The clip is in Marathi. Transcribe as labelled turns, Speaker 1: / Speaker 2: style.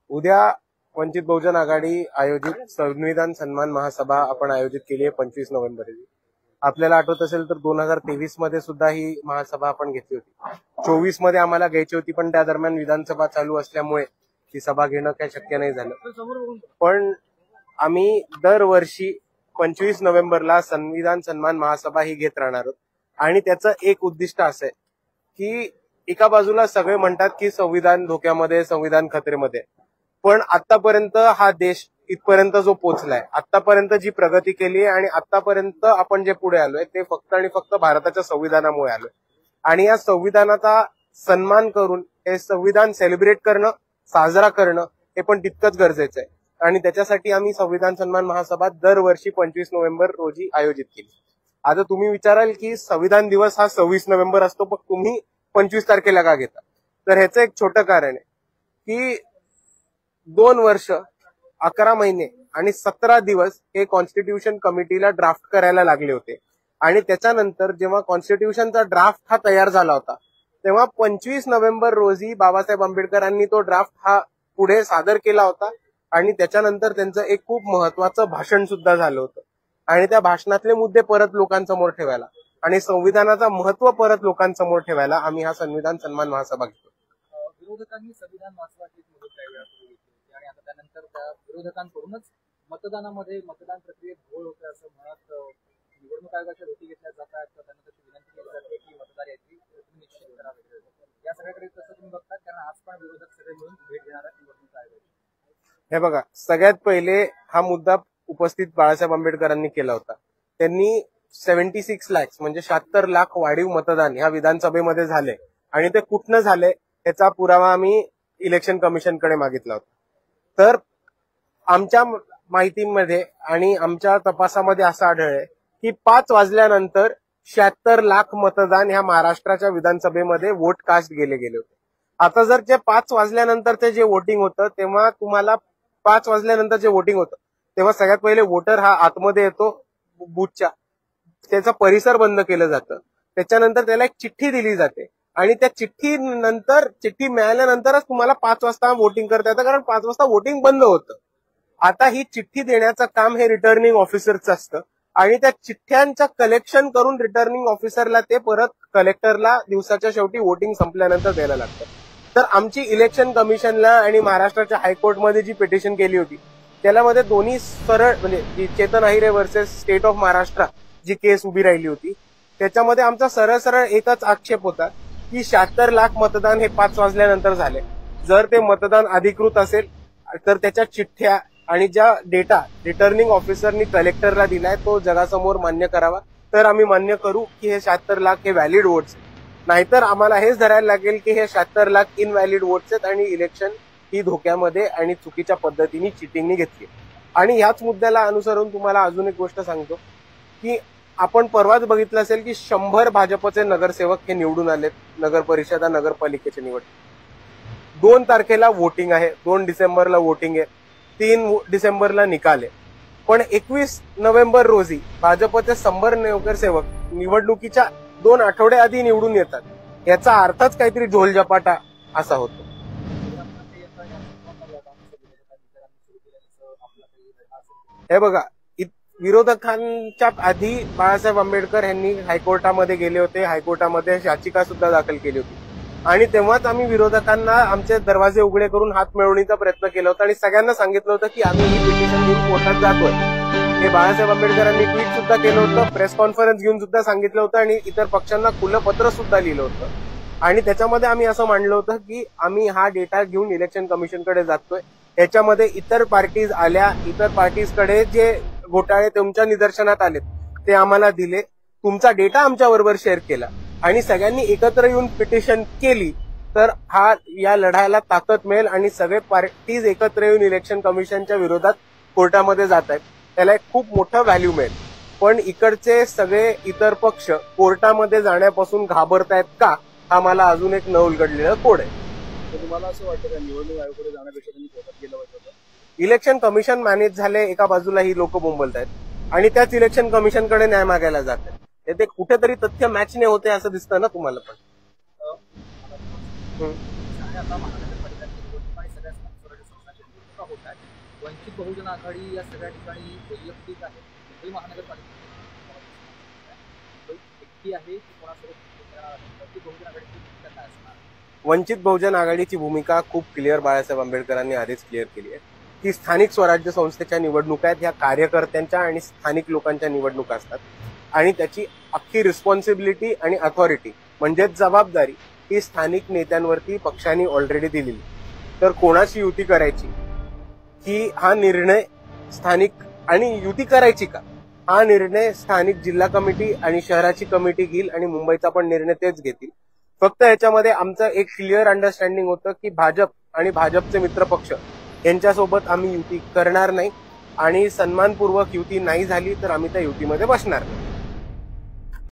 Speaker 1: उद्या वंचित बहुजन आघाडी आयोजित संविधान सन्मान महासभा आपण आयोजित केली आहे 25 नोव्हेंबर रोजी। आपल्याला आठवत असेल तर 2023 मध्ये सुद्धा ही महासभा आपण घेतली होती। 24 मध्ये आम्हाला घ्यायची होती, पण त्या दरम्यान विधानसभा चालू असल्यामुळे ही सभा घेणं काही शक्य नाही झालं। पण आम्ही दरवर्षी 25 नोव्हेंबरला संविधान सन्मान महासभा ही घेत राहणार आहोत आणि त्याचं एक उद्दिष्ट असं आहे की एका बाजूला सगळे म्हणतात की संविधान धोक्यामध्ये, संविधान खतरेमध्ये, पण आतापर्यंत हा देश इथपर्यंत जो पोहोचलाय, आतापर्यंत जी प्रगती केली आहे आणि आतापर्यंत आपण जे पुढे आलोय ते फक्त आणि फक्त भारताच्या संविधानामुळे आलोय। आणि या संविधानाचा सन्मान करून हे संविधान सेलिब्रेट करणं, साजरा करणं हे पण तितकंच गरजेचं आहे। आणि त्याच्यासाठी आम्ही संविधान सन्मान महासभा दरवर्षी 25 नोव्हेंबर रोजी आयोजित केली। आता तुम्ही विचाराल की संविधान दिवस हा 26 नोव्हेंबर असतो, पण तुम्ही 25 तारखेला का घेता? तर ह्याचं एक छोटं कारण आहे की 2 वर्ष 11 महिने आणि 17 दिवस हे कॉन्स्टिट्यूशन कमिटीला ड्राफ्ट करायला लागले होते। आणि त्याच्यानंतर जेव्हा कॉन्स्टिट्यूशनचा ड्राफ्ट हा तयार झाला होता तेव्हा 25 नोव्हेंबर रोजी बाबासाहेब आंबेडकरांनी तो ड्राफ्ट हा पुढे सादर केला होता आणि त्याच्यानंतर त्यांचं एक खूप महत्वाचं भाषण सुद्धा झालं होतं। आणि त्या भाषणातले मुद्दे परत लोकांसमोर ठेवायला आणि संविधानाचा महत्व परत लोकांसमोर ठेवायला आम्ही हा संविधान सन्मान महासभा घेतो।
Speaker 2: विरोधकांनी संविधान वाचवाची मुदत काही वेळा पूर्वी केली आणि आता त्यानंतर त्या विरोधकांकडूनच मतदानामध्ये मतदान प्रक्रियेत घोळ होते असं म्हणत निवडणूक आयोगाच्या भेटी घेतल्या जातात, त्यानंतर विनंती केली जाते की मतदार याची निश्चित करावी। या सगळ्याकडे कसं तुम्ही बघता, कारण आज पण विरोधक सगळे मिळून भेट घेणार आहेत निवडणूक आयोगाची?
Speaker 1: हे बघा, सगळ्यात पहिले हा मुद्दा उपस्थित बाळासाहेब आंबेडकरांनी केला होता। त्यांनी 76 लाख म्हणजे 76 लाख वाढीव मतदान ह्या विधानसभेमध्ये झाले आणि ते कुठनं झाले याचा पुरावा आम्ही इलेक्शन कमिशनकडे मागितला होता। तर आमच्या माहितीमध्ये आणि आमच्या तपासामध्ये असं आढळलंय की 5 वाजल्यानंतर 76 लाख मतदान ह्या महाराष्ट्राच्या विधानसभेमध्ये वोट कास्ट गेले होते। आता जर जे 5 वाजल्यानंतरचे जे वोटिंग होतं तेव्हा तुम्हाला 5 वाजल्यानंतर जे वोटिंग होतं तेव्हा सगळ्यात पहिले वोटर हा आतमध्ये येतो बूथच्या, त्याचा परिसर बंद केलं जातं, त्याच्यानंतर त्याला एक चिठ्ठी दिली जाते आणि त्या चिठ्ठी मिळाल्यानंतरच तुम्हाला 5 वाजता वोटिंग करता येतं, कारण 5 वाजता वोटिंग बंद होतं। आता ही चिठ्ठी देण्याचं काम हे रिटर्निंग ऑफिसरचं असतं आणि त्या चिठ्ठ्यांचं कलेक्शन करून रिटर्निंग ऑफिसरला ते परत कलेक्टरला दिवसाच्या शेवटी वोटिंग संपल्यानंतर द्यायला लागतं। तर आमची इलेक्शन कमिशनला आणि महाराष्ट्राच्या हायकोर्टमध्ये जी पिटिशन केली होती त्याला मध्ये दोन्ही सरळ म्हणजे Chetan Ahire versus state of Maharashtra जी केस उभी राहिली होती त्याच्यामध्ये आमचा सरळ एकच आक्षेप होता की 76 लाख मतदान हे 5 वाजल्यानंतर झाले। जर ते मतदान अधिकृत असेल तर त्याच्या चिठ्ठ्या आणि ज्या डेटा रिटर्निंग ऑफिसरनी कलेक्टरला दिलाय तो जगासमोर मान्य करावा, तर आम्ही मान्य करू की हे 76 लाख हे व्हॅलिड वोट्स आहेत। नाहीतर आम्हाला हेच धरायला लागेल की हे 76 लाख इनव्हॅलिड वोट्स आहेत आणि इलेक्शन ही धोक्यामध्ये आणि चुकीच्या पद्धतीने चिटिंगनी घेतली। आणि ह्याच मुद्द्याला अनुसरून तुम्हाला अजून एक गोष्ट सांगतो की आपण परवाच बघितलं असेल की 100 भाजपचे नगरसेवक हे निवडून आलेत नगर परिषदा नगरपालिकेची निवड। 2 तारखेला वोटिंग आहे, 2 डिसेंबरला वोटिंग आहे, 3 डिसेंबरला निकाल आहे, पण 21 नोव्हेंबर रोजी भाजपचे 100 नगरसेवक निवडणुकीच्या 2 आठवडे आधी निवडून येतात। याचा अर्थच काहीतरी झोलझपाटा असा होतो। हे बघा, विरोधकांच्या आधी बाळासाहेब आंबेडकर यांनी हायकोर्टामध्ये गेले होते, हायकोर्टामध्ये याचिका सुद्धा दाखल केली होती आणि तेव्हाच आम्ही विरोधकांना आमचे दरवाजे उघडे करून हात मिळवणीचा प्रयत्न केला होता आणि सगळ्यांना सांगितलं होतं की आम्ही ही पिटिशन घेऊन कोर्टात जातोय। हे बाळासाहेब आंबेडकरांनी ट्विट सुद्धा केलं होतं, प्रेस कॉन्फरन्स घेऊन सुद्धा सांगितलं होतं आणि इतर पक्षांना खुलं पत्र सुद्धा लिहिलं होतं। आणि त्याच्यामध्ये आम्ही असं मांडलं होतं की आम्ही हा डेटा घेऊन इलेक्शन कमिशनकडे जातोय, याच्यामध्ये इतर पार्टीज आल्या, इतर पार्टीजकडे जे घोटाळे तुमच्या निदर्शनात आलेत ते आम्हाला दिले, तुमचा डेटा आमच्या बरोबर शेअर केला आणि सगळ्यांनी एकत्र येऊन पिटिशन केली तर या लढ्याला ताकद मिळेल आणि सगळे पार्टीज एकत्र येऊन इलेक्शन कमिशनच्या विरोधात कोर्टामध्ये जात आहेत, त्याला एक खूप मोठं व्हॅल्यू मिळेल। पण इकडचे सगळे इतर पक्ष कोर्टामध्ये जाण्यापासून घाबरतायत का, हा मला अजून एक न उलगडलेलं कोड आहे।
Speaker 2: तुम्हाला असं वाटतं का निवडणूक आयोगाकडे जाण्यापेक्षा त्यांनी कोर्टात गेलं पाहिजे?
Speaker 1: इलेक्शन कमिशन मॅनेज झाले, एका बाजूला ही लोक बोंबलतायत आणि त्याच इलेक्शन कमिशनकडे न्याय मागायला जात आहेत। ते कुठेतरी तथ्य मॅच नाही होते असं दिसतं ना तुम्हाला पण?
Speaker 2: वंचित बहुजन आघाडी या सगळ्या ठिकाणी वैयक्तिक आहे. मुंबई महानगरपालिका एकटी आहे की कोणासोबत वंचित बहुजन आघाडीची भूमिका काय असणार?
Speaker 1: वंचित बहुजन आघाडीची भूमिका खूप क्लिअर बाळासाहेब आंबेडकरांनी आधीच क्लिअर केली आहे की स्थानिक स्वराज्य संस्थेच्या निवडणुका आहेत, ह्या कार्यकर्त्यांच्या आणि स्थानिक लोकांच्या निवडणुका असतात आणि त्याची अख्खी रिस्पॉन्सिबिलिटी आणि अथॉरिटी म्हणजेच जबाबदारी ही स्थानिक नेत्यांवरती पक्षांनी ऑलरेडी दिलेली. तर कोणाशी युती करायची की हा निर्णय स्थानिक आणि युती करायची का हा निर्णय स्थानिक जिल्हा कमिटी आणि शहराची कमिटी घेईल आणि मुंबईचा पण निर्णय तेच घेतील. फक्त याच्यामध्ये आमचं एक क्लिअर अंडरस्टँडिंग होतं की भाजप आणि भाजपचे मित्रपक्ष यांच्यासोबत आम्ही युती करणार नाही आणि सन्मानपूर्वक युती नाही झाली तर आम्ही त्या युतीमध्ये बसणार नाही.